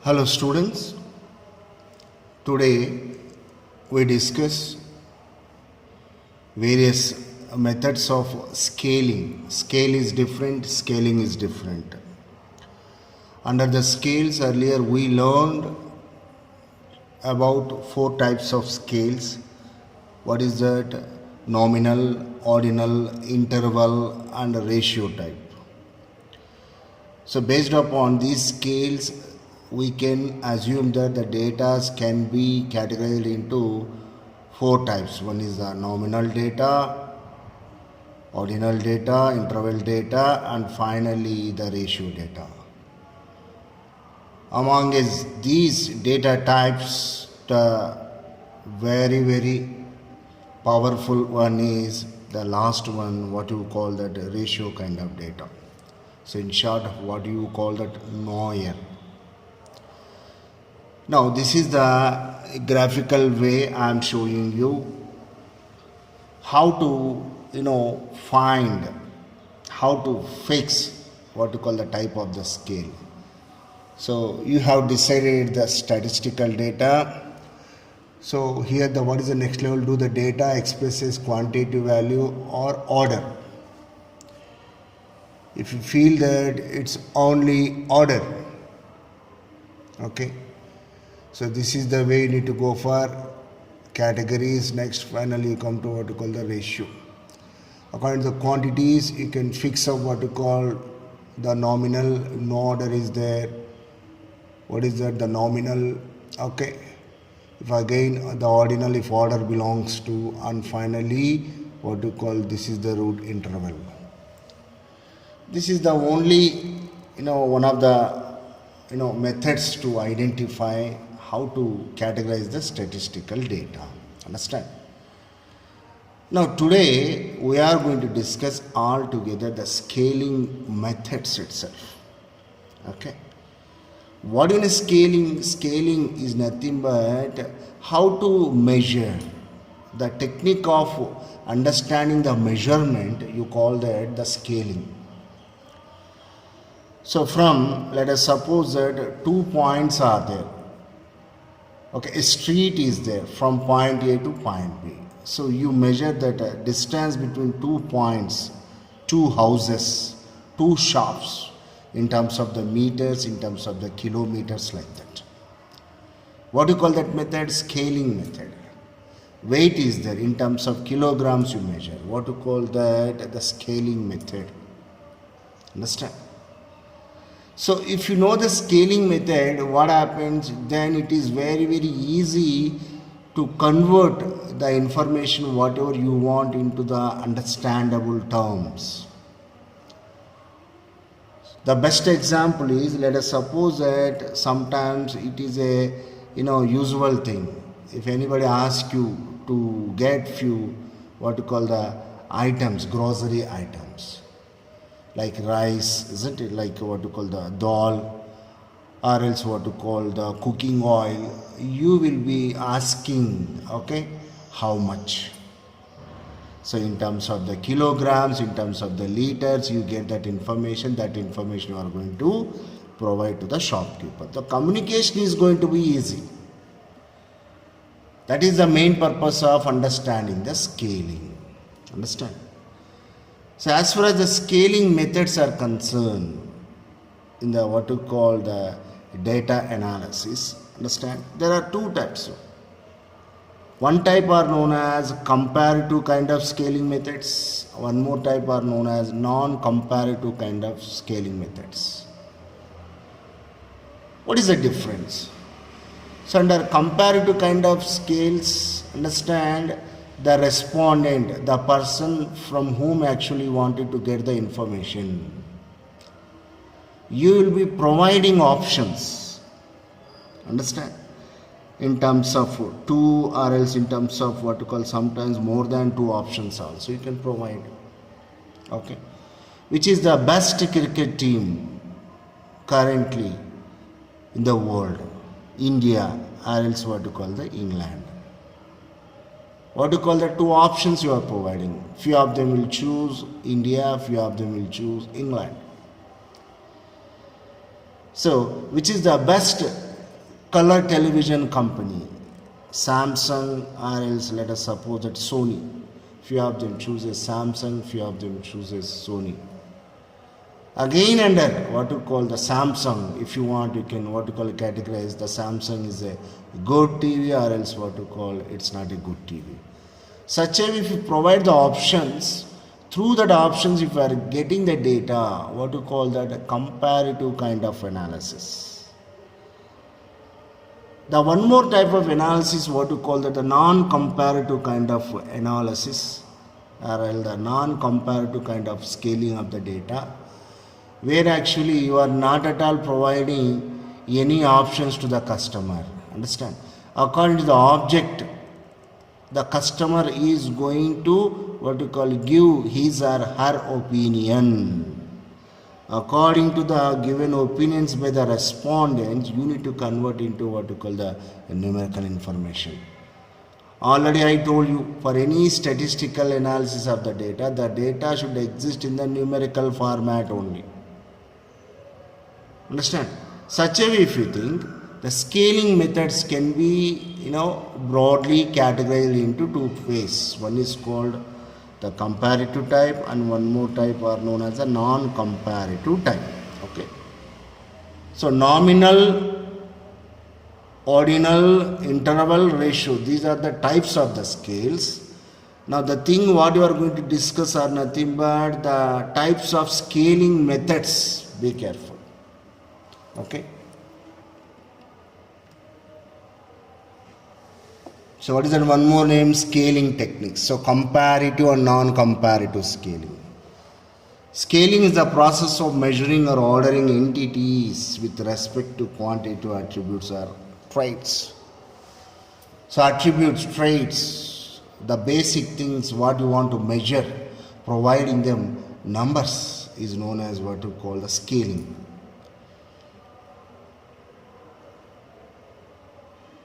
Hello students, today we discuss various methods of scaling. Scale is different, scaling is different. Under the scales earlier we learned about four types of scales. What is that? Nominal, ordinal, interval and ratio type. So based upon these scales we can assume that the data can be categorized into four types. One is the nominal data, ordinal data, interval data and finally the ratio data. Among these data types, the very powerful one is the last one, what you call that ratio kind of data. So in short, what do you call that? NOIR. Now this is the graphical way I am showing you how to find, how to fix what you call the type of the scale. So you have decided the statistical data. So here what is the next level? Do the data expresses quantitative value or order? If you feel that it's only order, okay, so this is the way you need to go for categories. Next finally you come to what you call the ratio. According to the quantities you can fix up what you call the nominal. No order is there. What is that? The nominal. Okay, if again the ordinal if order belongs to, and finally what you call this is the root interval. This is the only one of the methods to identify how to categorize the statistical data. Understand? Now today we are going to discuss all together the scaling methods itself. Okay, what is scaling? Scaling is nothing but how to measure. The technique of understanding the measurement, you call that the scaling. So let us suppose that 2 points are there. Okay, a street is there from point A to point B. So you measure that distance between 2 points, 2 houses, 2 shops in terms of the meters, in terms of the kilometers, like that. What do you call that method? Scaling method. Weight is there in terms of kilograms you measure. What do you call that? The scaling method. Understand? So if you know the scaling method, what happens, then it is very easy to convert the information whatever you want into the understandable terms. The best example is, let us suppose that sometimes it is a usual thing. If anybody asks you to get few what you call the items, grocery items, like rice, isn't it, like what you call the dal, or else what you call the cooking oil, you will be asking, okay, how much. So in terms of the kilograms, in terms of the liters, you get that information you are going to provide to the shopkeeper. The communication is going to be easy. That is the main purpose of understanding the scaling. Understand? So as far as the scaling methods are concerned, in the what you call the data analysis, understand, there are two types. One type are known as comparative kind of scaling methods. One more type are known as non-comparative kind of scaling methods. What is the difference? So under comparative kind of scales, understand, the respondent, the person from whom actually wanted to get the information, you will be providing options. Understand? In terms of 2 or else in terms of what you call sometimes more than 2 options also you can provide. Okay, which is the best cricket team currently in the world? India or else what you call the England. What do you call the 2 options you are providing? Few of them will choose India, few of them will choose England. So, which is the best color television company, Samsung, or else let us suppose that Sony. Few of them chooses Samsung, few of them chooses Sony. Again under what you call the Samsung, if you want you can what you call categorize the Samsung is a good TV, or else what you call it's not a good TV. Such a if you provide the options, through that options if you are getting the data, what you call that a comparative kind of analysis. The one more type of analysis what you call that the non-comparative kind of analysis, or the non-comparative kind of scaling of the data, where actually you are not at all providing any options to the customer. Understand? According to the object, the customer is going to what you call give his or her opinion. According to the given opinions by the respondents, you need to convert into what you call the numerical information. Already I told you, for any statistical analysis of the data should exist in the numerical format only. Understand? Such a way if you think, the scaling methods can be broadly categorized into two ways. One is called the comparative type, and one more type are known as the non-comparative type. Okay. So nominal, ordinal, interval, ratio, these are the types of the scales. Now the thing what you are going to discuss are nothing but the types of scaling methods. Be careful. Okay. So what is that one more name? Scaling techniques. So comparative and non-comparative scaling. Scaling is the process of measuring or ordering entities with respect to quantitative attributes or traits. So attributes, traits, the basic things what you want to measure, providing them numbers is known as what you call the scaling.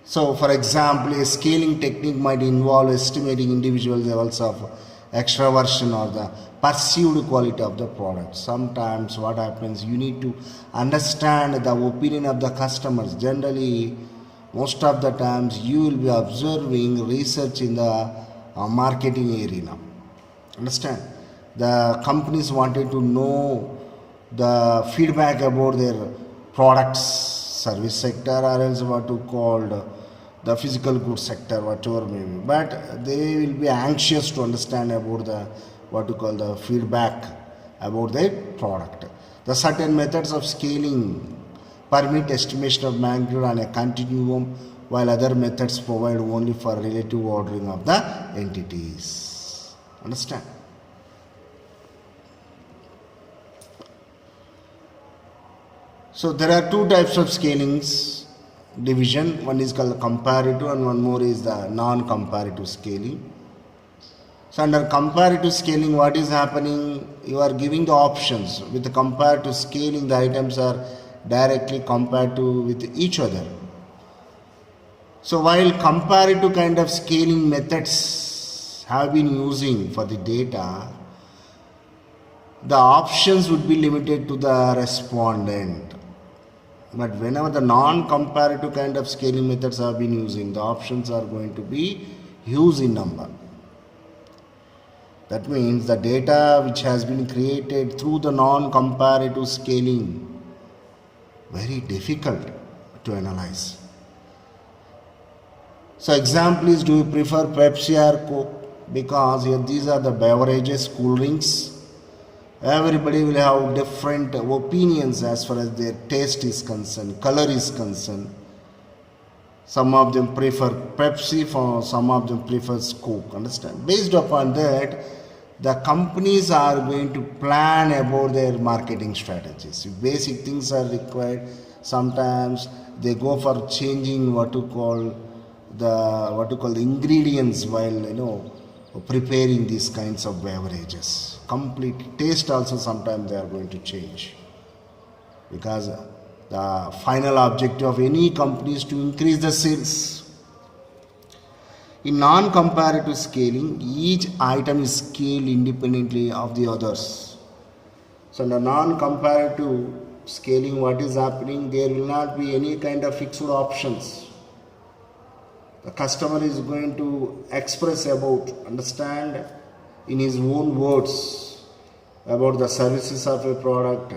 So, for example, a scaling technique might involve estimating individual levels of extraversion or the perceived quality of the product. Sometimes what happens, you need to understand the opinion of the customers. Generally, most of the times you will be observing research in the marketing arena. Understand? The companies wanted to know the feedback about their products, service sector, or else what you called the physical goods sector, whatever may be, but they will be anxious to understand about the what you call the feedback about their product. The certain methods of scaling permit estimation of magnitude on a continuum, while other methods provide only for relative ordering of the entities. Understand? So there are two types of scalings division. One is called comparative and one more is the non-comparative scaling. So under comparative scaling, what is happening? You are giving the options. With the comparative scaling, the items are directly compared to with each other. So while comparative kind of scaling methods have been using for the data, the options would be limited to the respondent. But whenever the non-comparative kind of scaling methods have been using, the options are going to be huge in number. That means the data which has been created through the non-comparative scaling, very difficult to analyze. So example is, do you prefer Pepsi or Coke? Because here these are the beverages, cool drinks. Everybody will have different opinions as far as their taste is concerned, color is concerned. Some of them prefer Pepsi, for some of them prefers Coke. Understand? Based upon that, the companies are going to plan about their marketing strategies. If basic things are required, sometimes they go for changing what you call the ingredients while preparing these kinds of beverages. Complete taste also sometimes they are going to change, because the final objective of any company is to increase the sales. In non-comparative scaling, each item is scaled independently of the others. So in the non-comparative, scaling, what is happening, there will not be any kind of fixed options. The customer is going to express about, understand in his own words about the services of a product,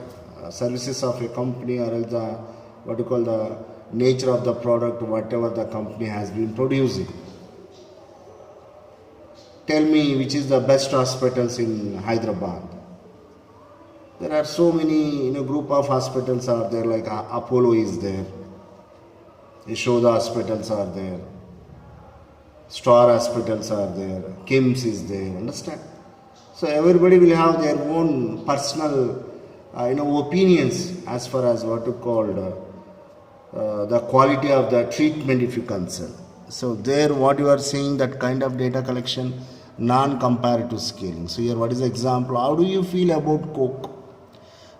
services of a company, or else the what you call the nature of the product, whatever the company has been producing. Tell me which is the best hospitals in Hyderabad. There are so many, group of hospitals are there, like Apollo is there, Yashoda hospitals are there, Star hospitals are there, KIMS is there, understand? So everybody will have their own personal, opinions as far as what you called the quality of the treatment if you concern. So there what you are seeing, that kind of data collection, non-comparative scaling. So here what is the example? How do you feel about Coke?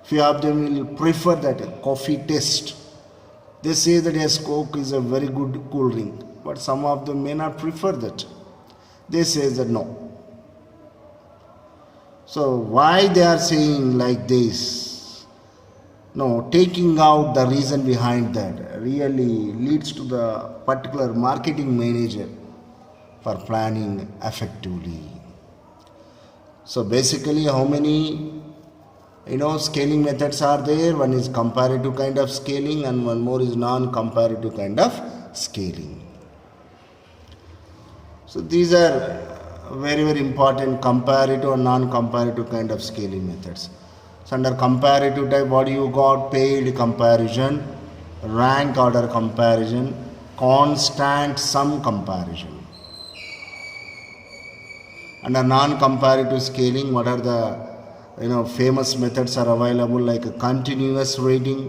Few of them will prefer that coffee taste. They say that yes, Coke is a very good cool drink, but some of them may not prefer that. They say that no. So why they are saying like this? No, taking out the reason behind that really leads to the particular marketing manager for planning effectively. So basically, how many scaling methods are there? One is comparative kind of scaling and one more is non-comparative kind of scaling. So these are very, very important comparative and non-comparative kind of scaling methods. So under comparative type, what you got? Paid comparison, rank order comparison, constant sum comparison. Under non-comparative scaling, what are the famous methods are available, like a continuous rating.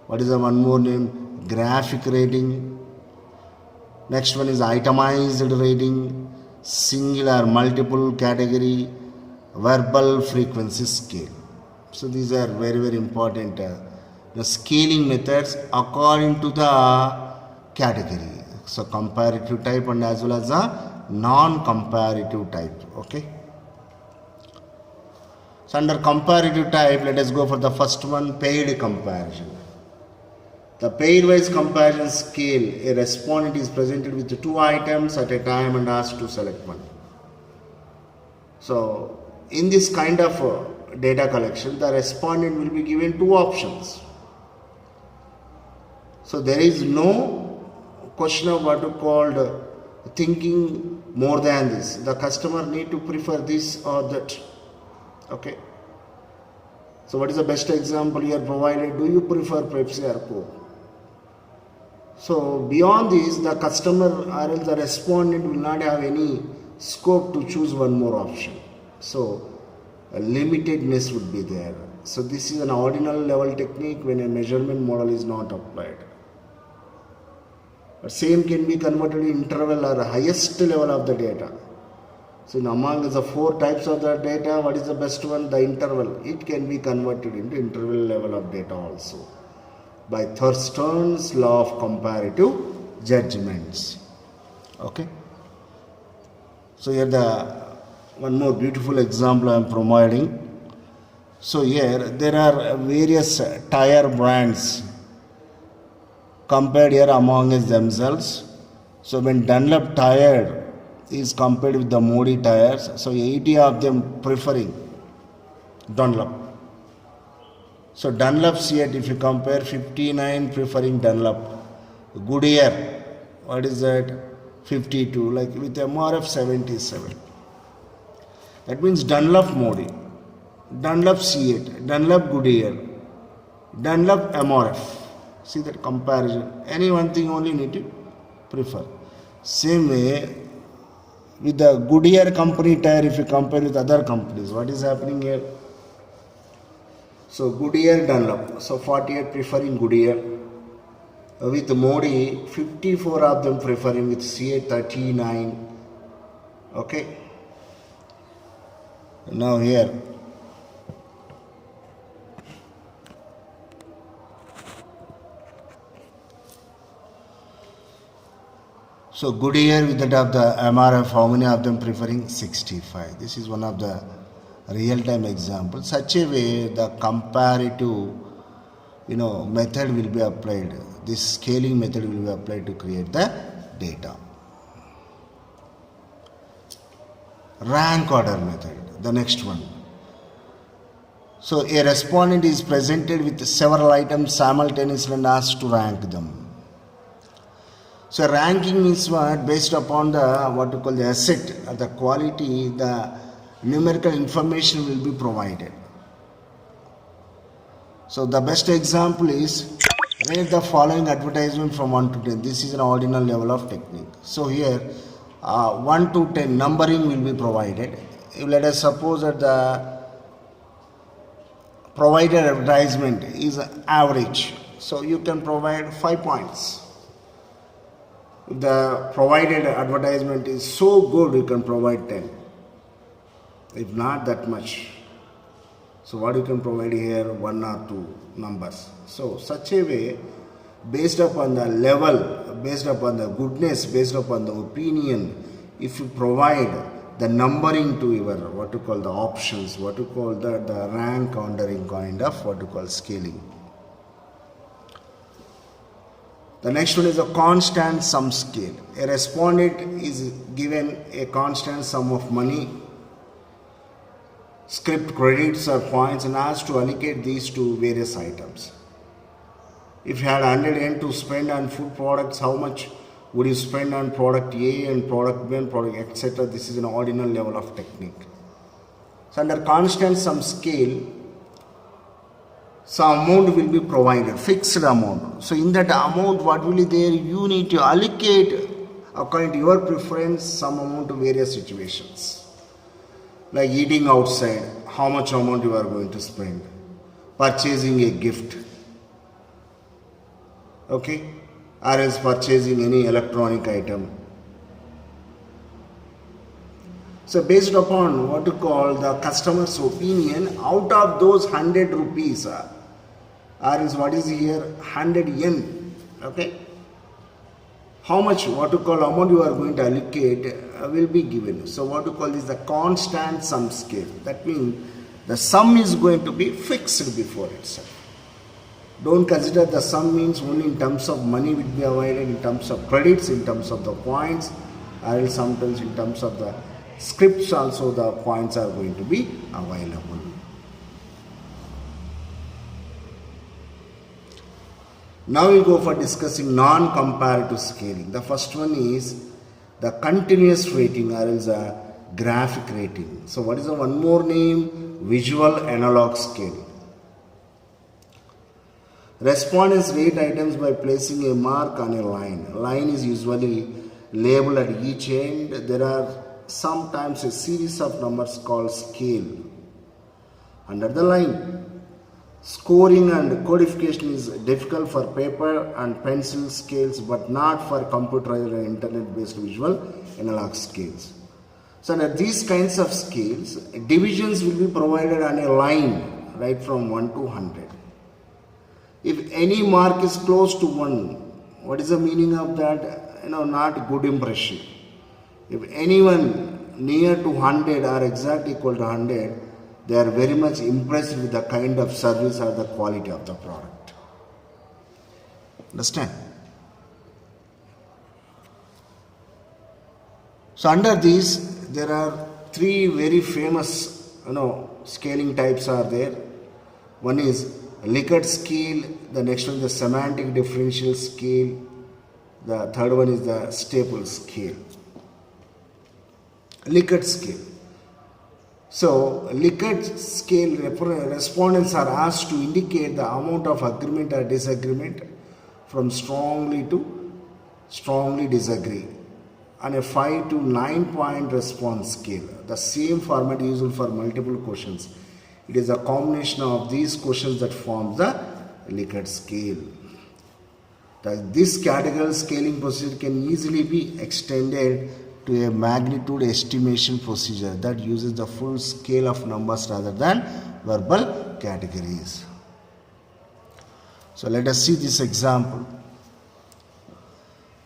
What is the one more name? Graphic rating. Next one is itemized rating, singular, multiple category, verbal frequency scale. So these are very, very important the scaling methods according to the category. So comparative type and as well as the non-comparative type. Okay. So under comparative type, let us go for the first one, paid comparison. The pair-wise comparison scale, a respondent is presented with 2 items at a time and asked to select one. So in this kind of data collection, the respondent will be given 2 options. So there is no question of what you called thinking more than this. The customer need to prefer this or that. Okay. So what is the best example here provided? Do you prefer Pepsi or Coke? So beyond this, the customer or else the respondent will not have any scope to choose one more option. So a limitedness would be there. So this is an ordinal level technique when a measurement model is not applied. But same can be converted to interval or highest level of the data. So among the 4 types of the data, what is the best one? The interval. It can be converted into interval level of data also by Thurston's law of comparative judgments. Okay. So here the one more beautiful example I am providing. So here there are various tire brands compared here among themselves. So when Dunlop tire is compared with the Modi tires, so 80 of them preferring Dunlop. So Dunlop C8, if you compare, 59 preferring Dunlop. Goodyear, what is that? 52, like with MRF 77. That means Dunlop Modi, Dunlop C8, Dunlop Goodyear, Dunlop MRF. See that comparison. Any one thing only need to prefer. Same way with the Goodyear company tire, if you compare with other companies, what is happening here? So Goodyear, Dunlop. So 48 preferring Goodyear. With Modi, 54 of them preferring with C8 39. Okay. Now here. So Goodyear with that of the MRF, how many of them preferring? 65. This is one of the real-time examples. Such a way the comparative method will be applied. This scaling method will be applied to create the data. Rank order method, the next one. So a respondent is presented with several items simultaneously and asked to rank them. So ranking means what? Based upon the the asset or the quality, the numerical information will be provided. So the best example is rate the following advertisement from 1 to 10. This is an ordinal level of technique. So here 1 to 10 numbering will be provided. Let us suppose that the provided advertisement is average. So you can provide 5 points. If the provided advertisement is so good, you can provide 10. If not that much. So what you can provide here, 1 or 2 numbers. So such a way, based upon the level, based upon the goodness, based upon the opinion, if you provide the numbering to your the options, the rank ordering kind of scaling. The next one is a constant sum scale. A respondent is given a constant sum of money, script credits or points, and asked to allocate these to various items. If you had 100 yen to spend on food products, how much would you spend on product A and product B and product etc.? This is an ordinal level of technique. So under constant sum scale, some amount will be provided, fixed amount. So in that amount, what will be there? You need to allocate according to your preference some amount to various situations. Like eating outside, how much amount you are going to spend. Purchasing a gift. Okay? Or else purchasing any electronic item. So based upon the customer's opinion, out of those 100 rupees, or else what is here, 100 yen, okay? How much, amount you are going to allocate will be given. So is the constant sum scale. That means the sum is going to be fixed before itself. Don't consider the sum means only in terms of money will be avoided, in terms of credits, in terms of the points, or else sometimes in terms of the scripts also the points are going to be available. Now we go for discussing non-comparative scaling. The first one is the continuous rating or else a graphic rating. So what is the one more name? Visual analog scaling. Respondents rate items by placing a mark on a line. A line is usually labeled at each end. There are sometimes a series of numbers called scale. Under the line, scoring and codification is difficult for paper and pencil scales, but not for computerized and internet-based visual analog scales. So under these kinds of scales, divisions will be provided on a line right from 1 to 100. If any mark is close to 1, what is the meaning of that? Not good impression. If anyone near to 100 or exactly equal to 100, they are very much impressed with the kind of service or the quality of the product. Understand? So under these, there are 3 very famous scaling types are there. One is Likert scale, the next one is the semantic differential scale, the third one is the staple scale. Likert scale. So, Likert scale respondents are asked to indicate the amount of agreement or disagreement from strongly to strongly disagree on a 5 to 9 point response scale. The same format is used for multiple questions. It is a combination of these questions that forms the Likert scale. This categorical scaling procedure can easily be extended to a magnitude estimation procedure that uses the full scale of numbers rather than verbal categories. So let us see this example.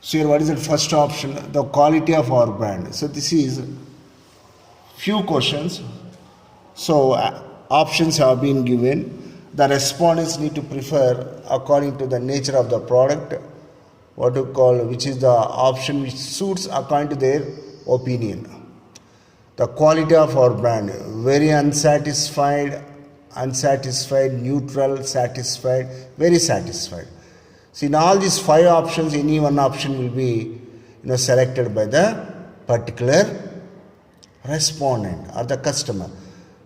So here what is the first option? The quality of our brand. So this is few questions. So options have been given. The respondents need to prefer according to the nature of the product, what to call, which is the option which suits according to their opinion. The quality of our brand, very unsatisfied, neutral, satisfied, very satisfied. See, in all these 5 options, any one option will be selected by the particular respondent or the customer.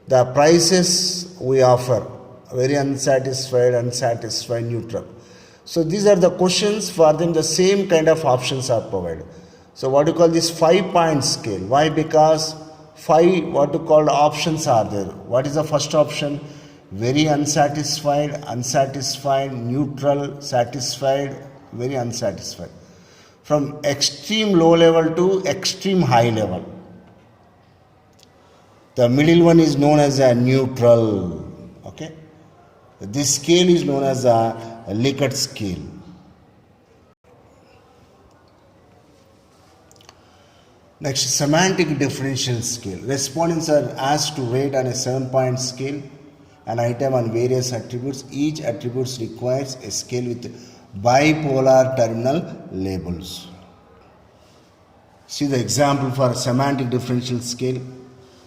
The prices we offer, very unsatisfied, neutral. So these are the questions. For them the same kind of options are provided. So what you call this 5-point scale. Why? Because 5 options are there. What is the first option? Very unsatisfied, neutral, satisfied, very unsatisfied. From extreme low level to extreme high level. The middle one is known as a neutral. Okay. This scale is known as a Likert scale. Next, semantic differential scale. Respondents are asked to rate on a 7-point scale an item on various attributes. Each attribute requires a scale with bipolar terminal labels. See the example for semantic differential scale.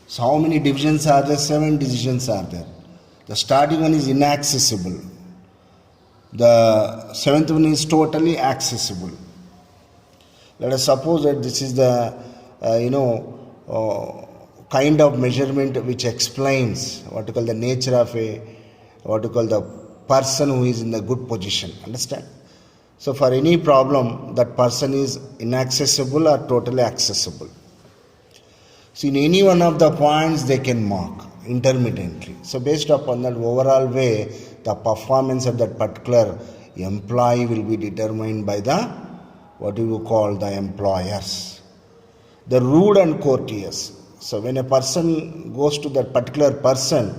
So how many divisions are there? 7 divisions are there. The starting one is inaccessible. The 7th one is totally accessible. Let us suppose that this is the kind of measurement which explains what you call the nature of the person who is in the good position. Understand? So for any problem, that person is inaccessible or totally accessible. So in any one of the points they can mark intermittently. So based upon that overall way, the performance of that particular employee will be determined by the what you call the employers. The rude and courteous. So when a person goes to that particular person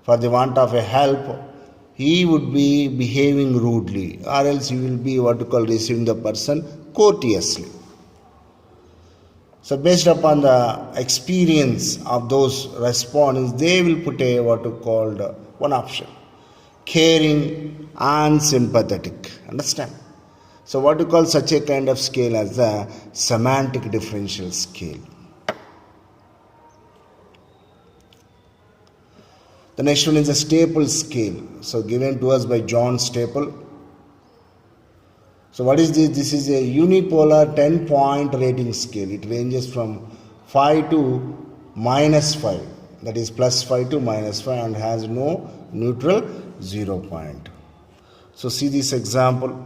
for the want of a help, he would be behaving rudely, or else he will be what you call receiving the person courteously. So based upon the experience of those respondents, they will put a what you called one option: caring and sympathetic. Understand? So what you call such a kind of scale as the semantic differential scale. The next one is the Staple scale. So given to us by John Staple. So what is this? This is a unipolar 10-point rating scale. It ranges from 5 to -5. That is +5 to -5 and has no neutral 0 point. So see this example.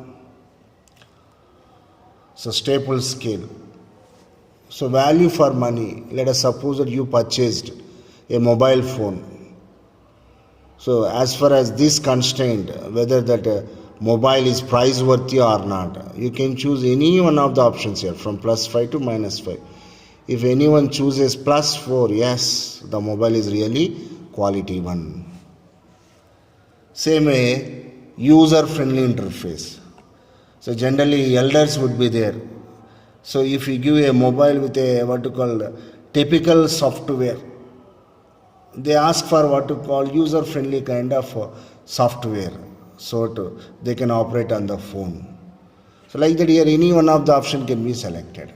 So Staple scale. So value for money. Let us suppose that you purchased a mobile phone. So as far as this constraint, whether that mobile is price worthy or not, you can choose any one of the options here from +5 to -5. If anyone chooses +4, yes, the mobile is really quality one. Same way, user-friendly interface. So generally elders would be there. So if you give a mobile with a what you call typical software, they ask for what you call user-friendly kind of software, so they can operate on the phone. So like that here, any one of the option can be selected.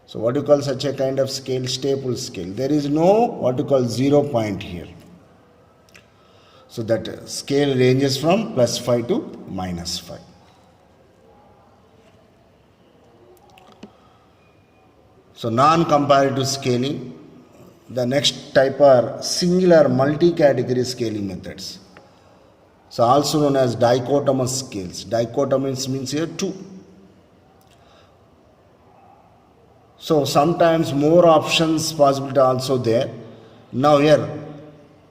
So what you call such a kind of scale? Staple scale. There is no what you call 0 point here. So that scale ranges from +5 to -5. So non-comparative scaling. The next type are singular multi-category scaling methods. So also known as dichotomous scales. Dichotomous means here 2. So sometimes more options possibility also there. Now here,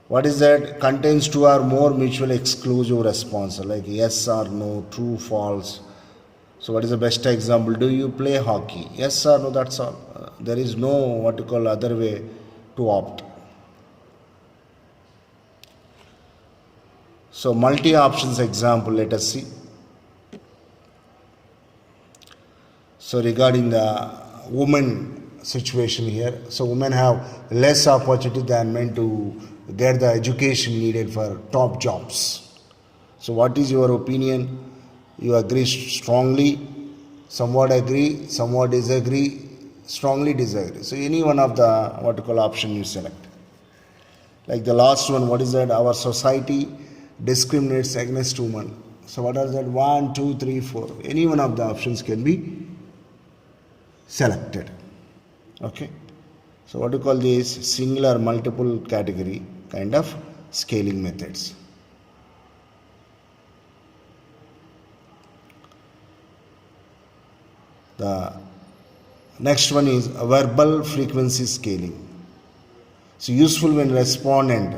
what is that? Contains 2 or more mutually exclusive responses like yes or no, true, false. So what is the best example? Do you play hockey? Yes or no, that's all. There is no what you call other way to opt. So multi-options example, let us see. So regarding the women situation here, so women have less opportunity than men to get the education needed for top jobs. So what is your opinion? You agree strongly, somewhat agree, somewhat disagree, strongly disagree. So any one of the what you call option you select. Like the last one, what is that? Our society discriminates against women. So what are that? 1, 2, 3, 4. Any one of the options can be selected. Okay. So what do you call this? Singular multiple category kind of scaling methods. The next one is verbal frequency scaling. So useful when respondent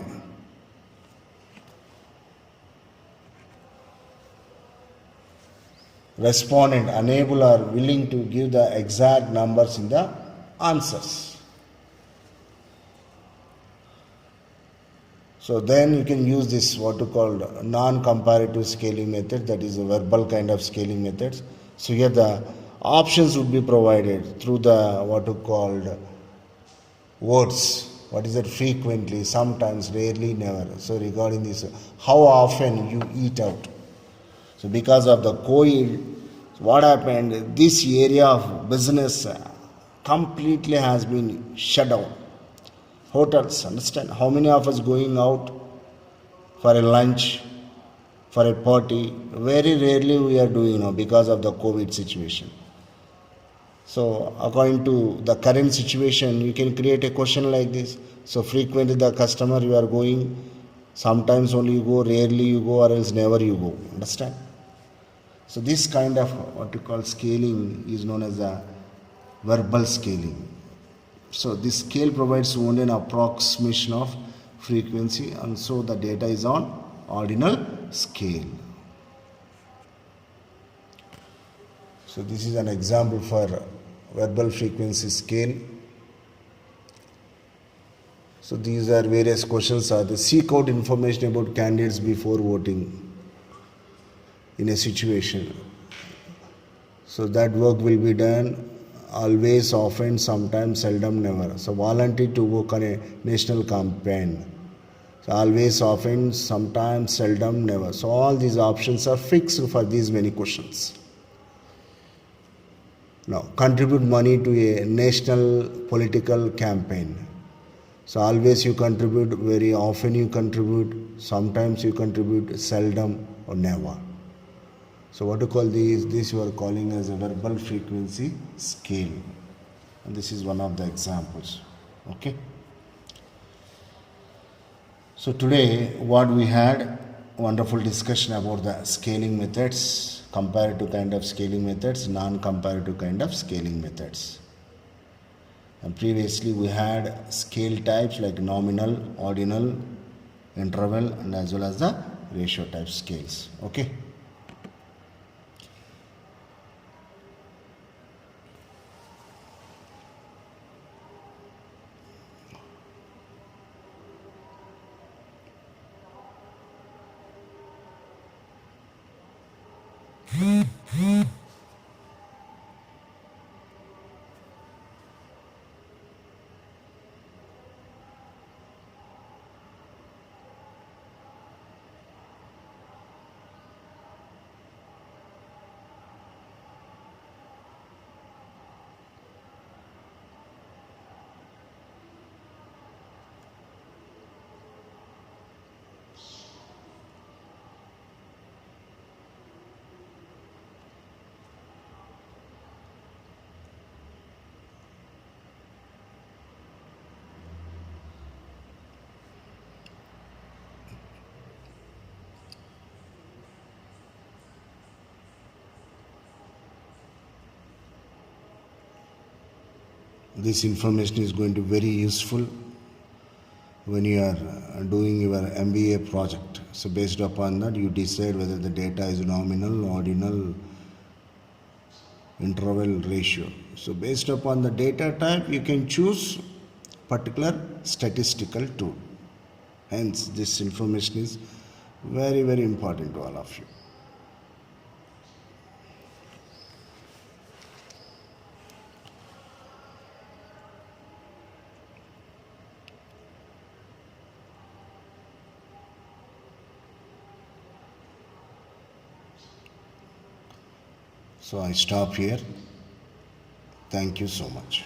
unable or willing to give the exact numbers in the answers. So then you can use this what you call non-comparative scaling method, that is a verbal kind of scaling methods. So here the options would be provided through the what you called words. What is it? Frequently, sometimes, rarely, never. So regarding this, how often you eat out. So because of the COVID, what happened? This area of business completely has been shut down. Hotels, understand? How many of us going out for a lunch, for a party? Very rarely we are doing now because of the COVID situation. So according to the current situation, you can create a question like this. So frequently the customer you are going, sometimes only you go, rarely you go, or else never you go. Understand? So this kind of what you call scaling is known as a verbal scaling. So this scale provides only an approximation of frequency, and so the data is on ordinal scale. So this is an example for verbal frequency scale. So these are various questions are the seek out information about candidates before voting in a situation. So that work will be done always, often, sometimes, seldom, never. So volunteer to work on a national campaign. So always, often, sometimes, seldom, never. So all these options are fixed for these many questions. Now, contribute money to a national political campaign. So always you contribute, very often you contribute, sometimes you contribute, seldom or never. So what to call this you are calling as a verbal frequency scale. And this is one of the examples. Okay. So today what we had wonderful discussion about the scaling methods, comparative kind of scaling methods, non-comparative kind of scaling methods. And previously we had scale types like nominal, ordinal, interval, and as well as the ratio type scales. Okay. This information is going to be very useful when you are doing your MBA project. So based upon that you decide whether the data is nominal, ordinal, interval, ratio. So based upon the data type you can choose particular statistical tool. Hence this information is very, very important to all of you. So I stop here. Thank you so much.